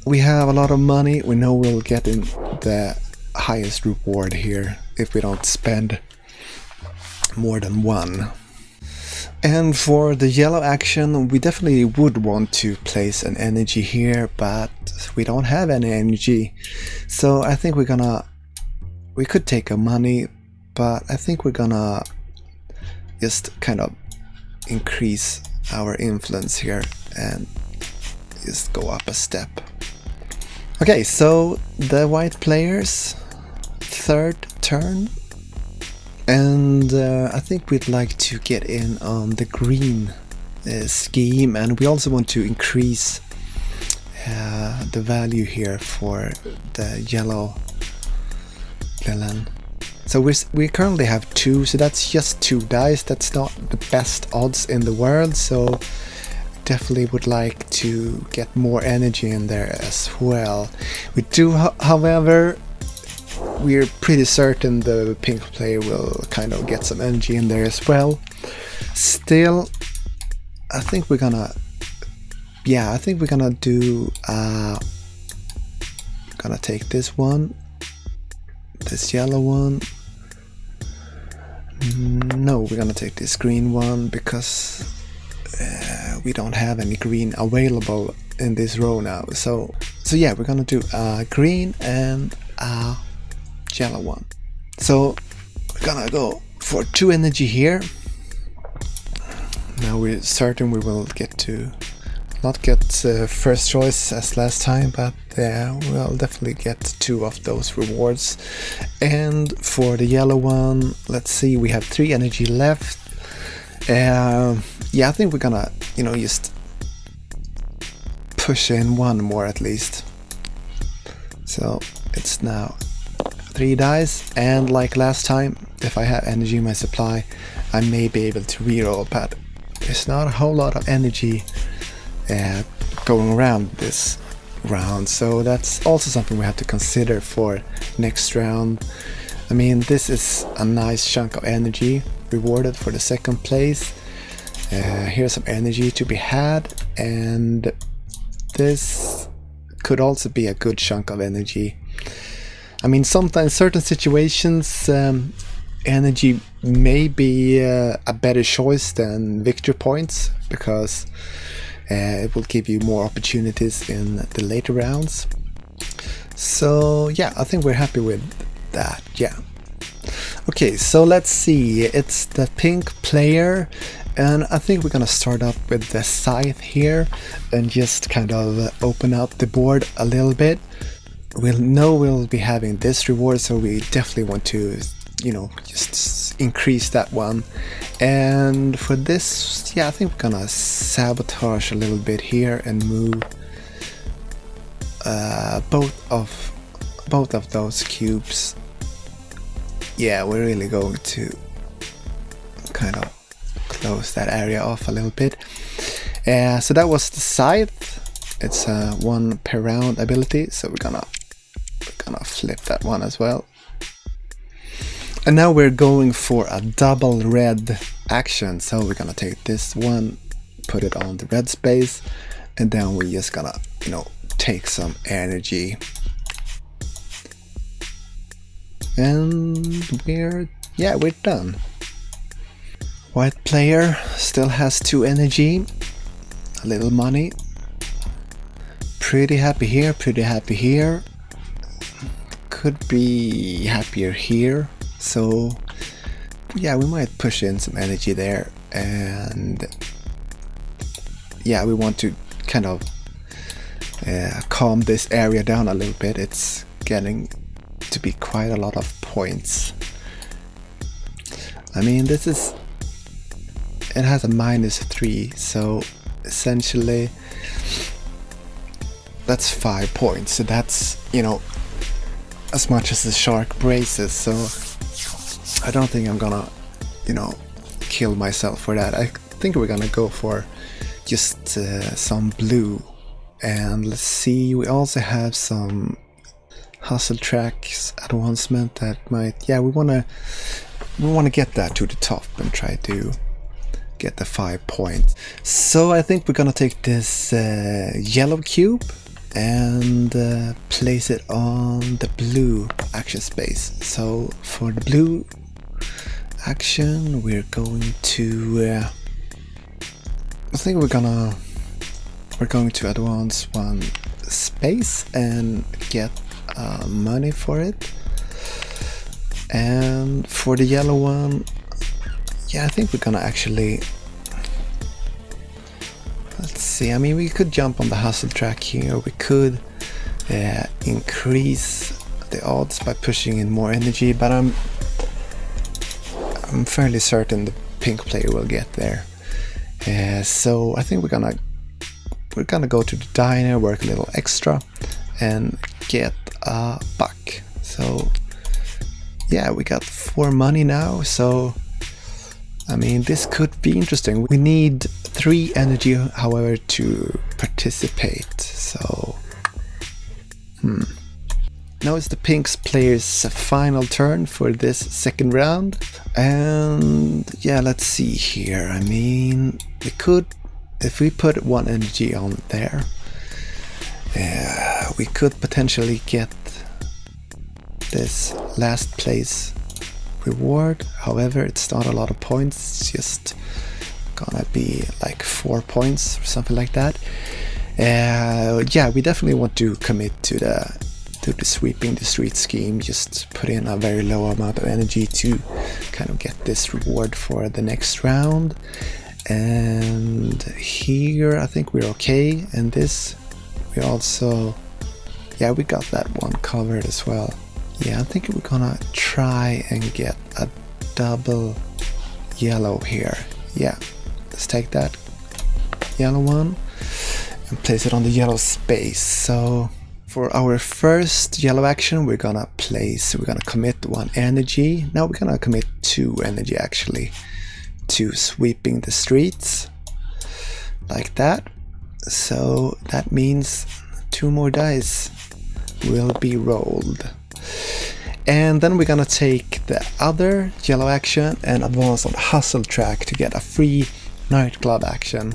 A: we have a lot of money, we know we'll get in the highest reward here if we don't spend more than 1. And for the yellow action, we definitely would want to place an energy here, but we don't have any energy. So I think we could take a money, but I think we're gonna just kind of increase our influence here and just go up a step. Okay, so the white players, 3rd turn. And I think we'd like to get in on the green scheme, and we also want to increase the value here for the yellow villain. So we currently have 2, so that's just 2 dice. That's not the best odds in the world, so definitely would like to get more energy in there as well. We do, however, we're pretty certain the pink player will kind of get some energy in there as well. Still, I think we're gonna, yeah, I think we're gonna do, gonna take this one, this yellow one. No, we're gonna take this green one because we don't have any green available in this row now. So yeah, we're gonna do green and yellow one. So we're gonna go for 2 energy here. Now we're certain we will get to not get first choice as last time, but we'll definitely get 2 of those rewards. And for the yellow one, let's see, we have 3 energy left. Yeah, I think we're gonna, you know, just push in 1 more at least. So it's now 3 dice, and like last time, if I have energy in my supply, I may be able to reroll, but there's not a whole lot of energy going around this round, so that's also something we have to consider for next round. I mean, this is a nice chunk of energy rewarded for the 2nd place. Here's some energy to be had, and this could also be a good chunk of energy. I mean, sometimes certain situations energy may be a better choice than victory points, because it will give you more opportunities in the later rounds. So yeah, I think we're happy with that. Yeah. Okay, so let's see, it's the pink player, and I think we're gonna start up with the scythe here and just kind of open up the board a little bit. We'll know we'll be having this reward, so we definitely want to, you know, just increase that one. And for this, yeah, I think we're gonna sabotage a little bit here and move both of those cubes. Yeah, we're really going to kind of close that area off a little bit. So that was the scythe. It's a 1 per round ability, so we're gonna flip that one as well. And now we're going for a double red action, so we're gonna take this one, put it on the red space, and then we're just gonna, you know, take some energy. And we're done. White player still has 2 energy, a little money. Pretty happy here, pretty happy here. Could be happier here. So yeah, we might push in some energy there, and yeah, we want to kind of calm this area down a little bit. It's getting to be quite a lot of points. I mean, it has a -3, so essentially that's 5 points, so that's, you know, as much as the shark braces, so I don't think I'm gonna, you know, kill myself for that. I think we're gonna go for just some blue. And let's see, we also have some hustle tracks advancement that might, yeah, we wanna get that to the top and try to get the 5 points. So I think we're gonna take this yellow cube and place it on the blue action space. So for the blue action, we're going to I think we're going to advance 1 space and get money for it. And for the yellow one, yeah, I think we're gonna actually, let's see, I mean, we could jump on the hustle track here. We could increase the odds by pushing in more energy, but I'm fairly certain the pink player will get there. So I think we're gonna go to the diner, work a little extra, and get a buck. So yeah, we got 4 money now. So I mean, this could be interesting. We need 3 energy, however, to participate. So now it's the pink's player's final turn for this second round. And yeah, let's see here. I mean, we could, if we put 1 energy on there, we could potentially get this last place reward. However, it's not a lot of points, it's just gonna be like 4 points or something like that. Yeah, we definitely want to commit to the sweeping the street scheme. Just put in a very low amount of energy to kind of get this reward for the next round. And here I think we're okay, and this we also, yeah, we got that one covered as well. Yeah, I think we're gonna try and get a double yellow here. Yeah, let's take that yellow one and place it on the yellow space. So for our first yellow action, we're gonna commit 1 energy. Now we're gonna commit 2 energy actually to sweeping the streets like that. So that means 2 more dice will be rolled. And then we're gonna take the other yellow action and advance on the hustle track to get a free nightclub action.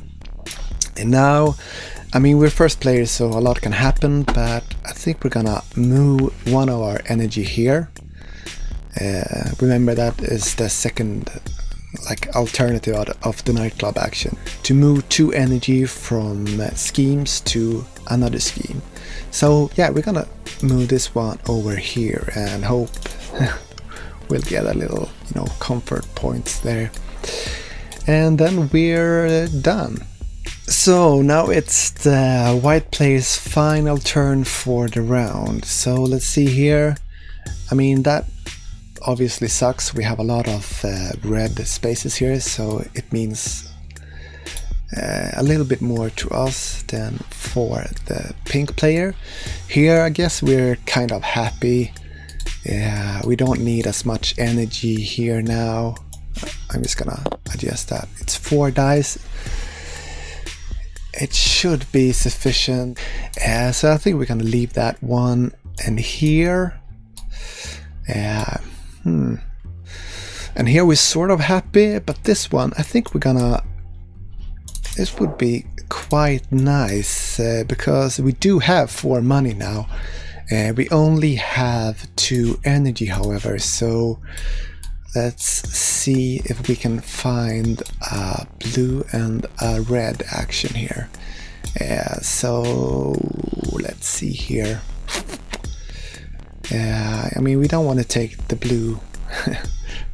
A: And now, I mean, we're first players, so a lot can happen, but I think we're gonna move 1 of our energy here. Remember, that is the second like alternative of the nightclub action, to move 2 energy from schemes to another scheme. So yeah, we're gonna move this one over here and hope we'll get a little, you know, comfort points there. And then we're done. So now it's the white player's final turn for the round. So let's see here. I mean, that obviously sucks. We have a lot of red spaces here, so it means a little bit more to us than for the pink player. Here I guess we're kind of happy. Yeah, we don't need as much energy here now. I'm just gonna adjust that. It's 4 dice. It should be sufficient. So I think we're gonna leave that one. And here, and here we're sort of happy, but this one, I think we're gonna, this would be quite nice because we do have 4 money now. We only have 2 energy, however, so let's see if we can find a blue and a red action here. So let's see here. I mean, we don't want to take the blue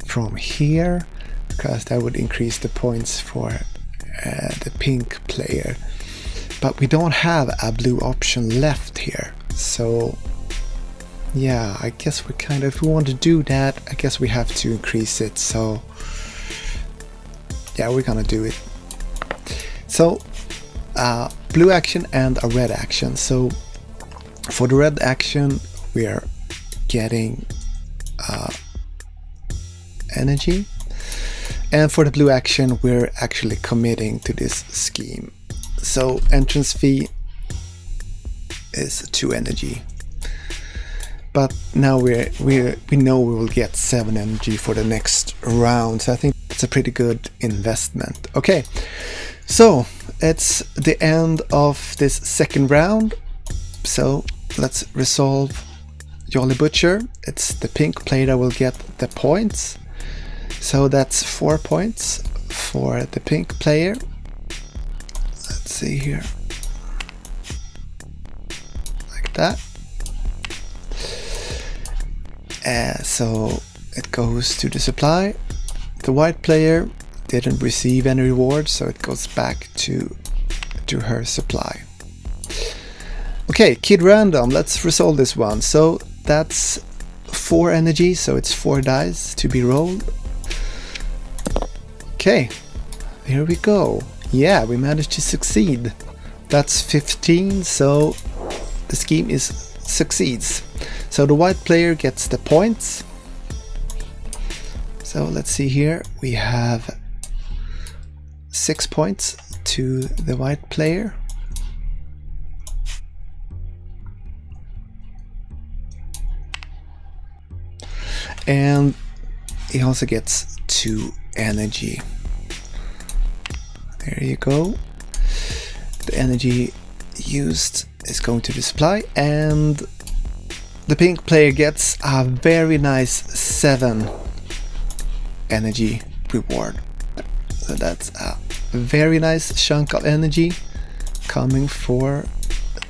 A: from here because that would increase the points for the pink player, but we don't have a blue option left here. So yeah, I guess we kind of, if we want to do that, I guess we have to increase it. So yeah, we're gonna do it. So blue action and a red action. So for the red action, we are getting energy, and for the blue action, we're actually committing to this scheme. So entrance fee is 2 energy. But now we know we will get 7 energy for the next round. So I think it's a pretty good investment. Okay, so it's the end of this second round. So let's resolve Jolly Butcher. It's the pink player that will get the points. So that's 4 points for the pink player. Let's see here. Like that. So it goes to the supply. The white player didn't receive any reward, so it goes back to her supply. Okay, Kid Random, let's resolve this one. So that's 4 energy, so it's 4 dice to be rolled. Okay, here we go. Yeah, we managed to succeed. That's 15, so the scheme succeeds. So the white player gets the points. So let's see here, we have 6 points to the white player. And he also gets 2 energy. There you go. The energy used is going to the supply, and the pink player gets a very nice 7 energy reward. So that's a very nice chunk of energy coming for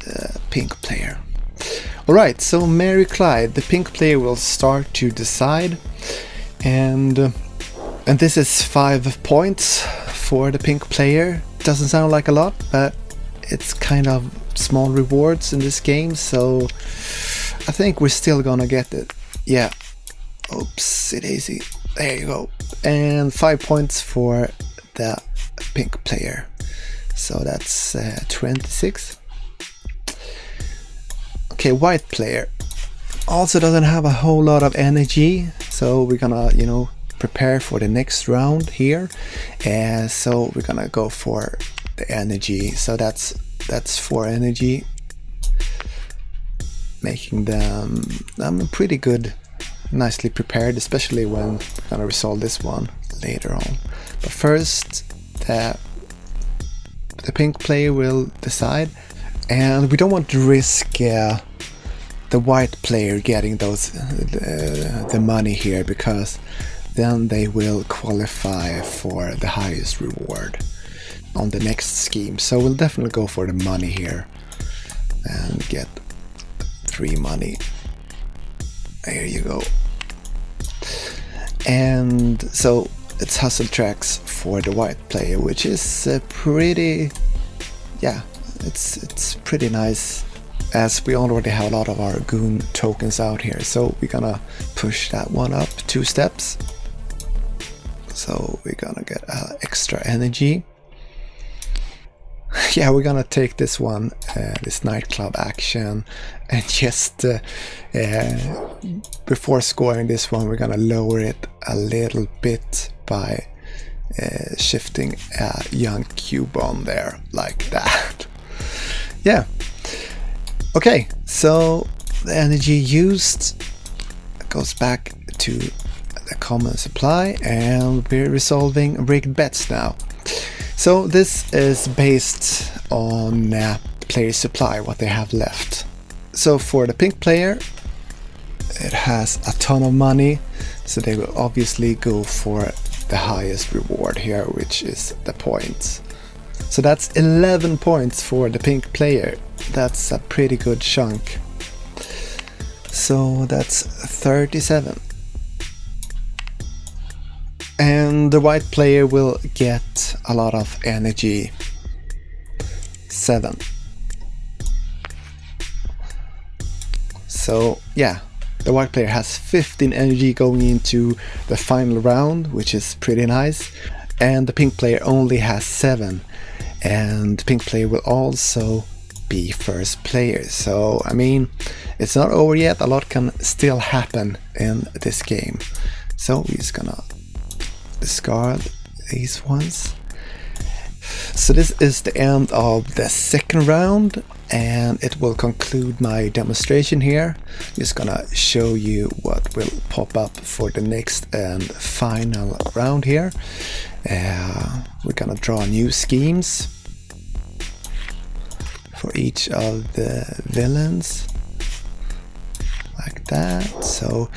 A: the pink player. Alright, so Mary Clyde, the pink player will start to decide, and this is 5 points for the pink player. Doesn't sound like a lot, but it's kind of small rewards in this game, so I think we're still gonna get it. Yeah. Oopsie daisy. There you go. And 5 points for the pink player. So that's 26. Okay, white player also doesn't have a whole lot of energy, so we're gonna, you know, prepare for the next round here. So we're gonna go for the energy. So that's 4 energy, making them pretty good, nicely prepared, especially when we're gonna resolve this one later on. But first, the pink player will decide, and we don't want to risk the white player getting those the money here, because then they will qualify for the highest reward on the next scheme. So we'll definitely go for the money here and get 3 money. There you go. And so it's hustle tracks for the white player, which is pretty, yeah, it's pretty nice, as we already have a lot of our goon tokens out here. So we're gonna push that one up 2 steps. So we're gonna get extra energy. Yeah, we're gonna take this one, this nightclub action, and just before scoring this one, we're gonna lower it a little bit by shifting a young cube on there, like that. Yeah. Okay, so the energy used goes back to the common supply, and we're resolving rigged bets now. So this is based on player supply, what they have left. So for the pink player, it has a ton of money, so they will obviously go for the highest reward here, which is the points. So that's 11 points for the pink player. That's a pretty good chunk. So that's 37. And the white player will get a lot of energy, 7. So yeah, the white player has 15 energy going into the final round, which is pretty nice. And the pink player only has 7. And the pink player will also be first player. So I mean, it's not over yet, a lot can still happen in this game. So we're just gonna discard these ones. So this is the end of the second round, and it will conclude my demonstration here. Just gonna show you what will pop up for the next and final round here. We're gonna draw new schemes for each of the villains, like that. So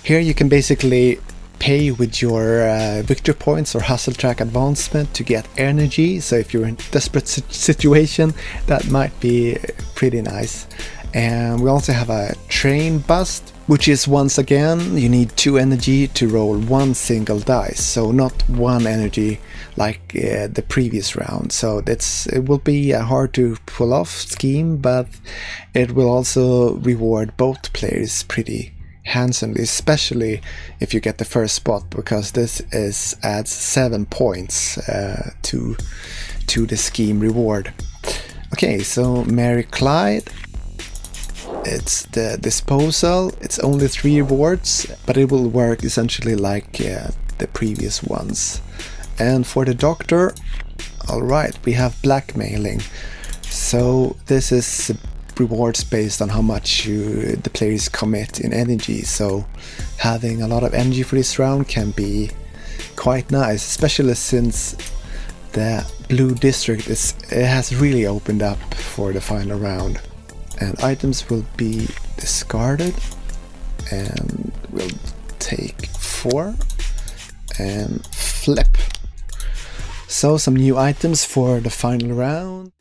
A: here you can basically pay with your victory points or hustle track advancement to get energy. So if you're in a desperate situation, that might be pretty nice. And we also have a train bust, which is, once again, you need 2 energy to roll 1 single dice, so not 1 energy like the previous round. So it will be a hard to pull off scheme, but it will also reward both players pretty handsomely, especially if you get the first spot, because this adds 7 points to the scheme reward. Okay, so Mary Clyde. It's the disposal. It's only 3 rewards, but it will work essentially like the previous ones. And for the doctor, alright, we have blackmailing. So this is rewards based on how much the players commit in energy. So having a lot of energy for this round can be quite nice, especially since the blue district has really opened up for the final round. And items will be discarded, and we'll take 4 and flip. So some new items for the final round.